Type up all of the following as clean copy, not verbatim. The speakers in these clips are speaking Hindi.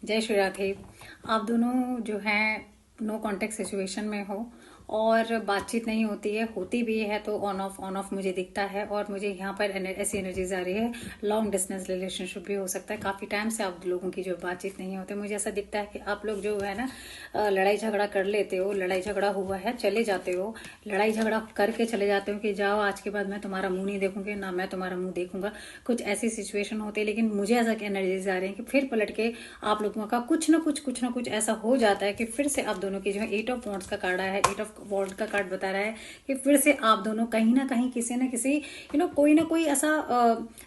जय श्री राधे। आप दोनों जो हैं नो कांटेक्ट सिचुएशन में हो और बातचीत नहीं होती है, होती भी है तो ऑन ऑफ मुझे दिखता है। और मुझे यहाँ पर ऐसी एनर्जीज आ रही है, लॉन्ग डिस्टेंस रिलेशनशिप भी हो सकता है। काफ़ी टाइम से आप लोगों की जो बातचीत नहीं होती, मुझे ऐसा दिखता है कि आप लोग जो है ना लड़ाई झगड़ा कर लेते हो, लड़ाई झगड़ा हुआ है चले जाते हो, लड़ाई झगड़ा करके चले जाते हो कि जाओ आज के बाद मैं तुम्हारा मुंह नहीं देखूंगी, ना मैं तुम्हारा मुंह देखूंगा। कुछ ऐसी सिचुएशन होती है, लेकिन मुझे ऐसा एनर्जीज आ रही है कि फिर पलट के आप लोगों का कुछ ना कुछ ऐसा हो जाता है कि फिर से आप दोनों की जो है एट ऑफ वॉन्ड्स का कार्ड आया है, एट ऑफ वॉन्ड का कार्ड बता रहा है कि फिर से आप दोनों कहीं ना कहीं किसी ना किसी कोई ना कोई ऐसा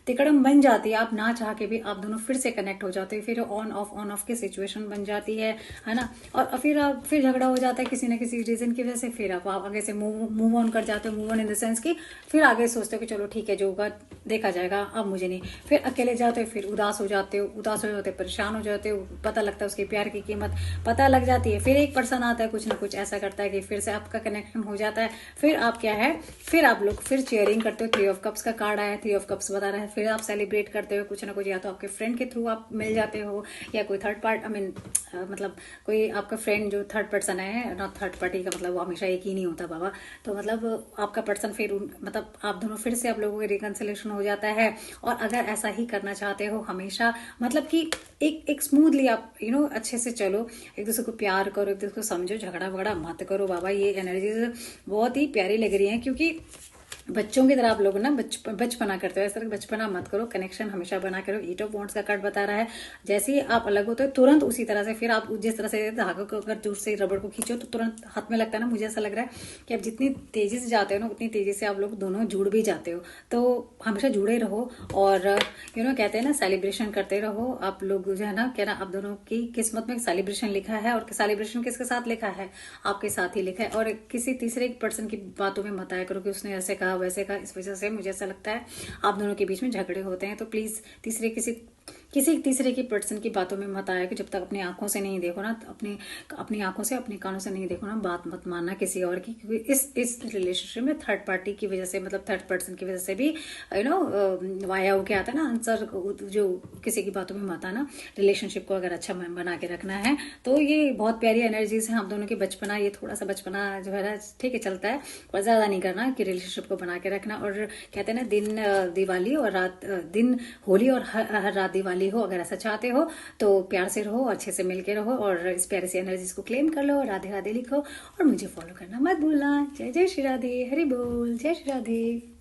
तिकड़म बन जाती है। आप ना चाह के भी आप दोनों फिर से कनेक्ट हो जाते हैं, फिर ऑन ऑफ की सिचुएशन बन जाती है ना। और फिर झगड़ा हो जाता है किसी ना किसी रीजन की वजह से, फिर आप आगे से मूव ऑन कर जाते हो। Move on in the sense कि फिर आगे सोचते हो कि चलो ठीक है जो होगा देखा जाएगा, अब मुझे नहीं। फिर अकेले जाते हो, फिर उदास हो जाते हो, परेशान हो जाते हो, पता लगता है उसके प्यार की कीमत पता लग जाती है। फिर एक पर्सन आता है कुछ ना कुछ ऐसा करता है कि फिर से आपका कनेक्शन हो जाता है। फिर आप क्या है, फिर आप लोग फिर चेयरिंग करते हो। थ्री ऑफ कप्स का कार्ड आया, थ्री ऑफ कप्स बता रहा है फिर आप सेलिब्रेट करते हो कुछ ना कुछ, या तो आपके फ्रेंड के थ्रू आप मिल जाते हो, या कोई थर्ड पार्ट मतलब कोई आपका फ्रेंड जो थर्ड पर्सन है, नॉट थर्ड पार्टी का मतलब वो हमेशा एक ही नहीं होता बाबा। तो मतलब आपका पर्सन फिर मतलब आप दोनों फिर से आप लोगों का रिकंसिलेशन हो जाता है। और अगर ऐसा ही करना चाहते हो हमेशा, मतलब कि एक स्मूथली आप अच्छे से चलो, एक दूसरे को प्यार करो, एक दूसरे को समझो, झगड़ा वगड़ा मत करो बाबा। ये एनर्जीज बहुत ही प्यारी लग रही है, क्योंकि बच्चों की तरह आप लोग ना बचपना करते हो, ऐसा बचपना मत करो, कनेक्शन हमेशा बना करो। एट ऑफ वॉन्ड्स का कार्ड बता रहा है जैसे ही आप अलग होते हो तुरंत उसी तरह से फिर आप जिस तरह से धागे को अगर दूर से रबड़ को खींचो तो तुरंत हाथ में लगता है ना, मुझे ऐसा लग रहा है कि आप जितनी तेजी से जाते हो ना उतनी तेजी से आप लोग दोनों जुड़ भी जाते हो। तो हमेशा जुड़े रहो और कहते हैं ना सेलिब्रेशन करते रहो आप लोग जो है ना। क्या ना आप दोनों की किस्मत में सेलिब्रेशन लिखा है, और सेलिब्रेशन किसके साथ लिखा है, आपके साथ ही लिखा है। और किसी तीसरे पर्सन की बातों में मत आया करो कि उसने ऐसे कहा वैसे कहा। इस वजह से मुझे ऐसा लगता है आप दोनों के बीच में झगड़े होते हैं। तो प्लीज किसी तीसरे की पर्सन की बातों में मत आया कि जब तक अपनी आंखों से नहीं देखो ना, अपनी आंखों से अपने कानों से नहीं देखो ना, बात मत मानना किसी और की। क्योंकि इस रिलेशनशिप में थर्ड पार्टी की वजह से, मतलब थर्ड पर्सन की वजह से भी वाया हो के आता है ना आंसर। जो किसी की बातों में मत आना, रिलेशनशिप को अगर अच्छा बना के रखना है। तो ये बहुत प्यारी एनर्जीज है आप दोनों की। बचपना, ये थोड़ा सा बचपना जो है ना ठीक है चलता है, पर ज्यादा नहीं करना कि रिलेशनशिप को बना के रखना। और कहते हैं ना दिन दिवाली और रात दिन होली और हर रात दिवाली हो। अगर ऐसा चाहते हो तो प्यार से रहो, अच्छे से मिलके रहो, और इस प्यारे से एनर्जीज को क्लेम कर लो, राधे राधे लिखो और मुझे फॉलो करना मत भूलना। जय जय श्री राधे, हरि बोल, जय श्री राधे।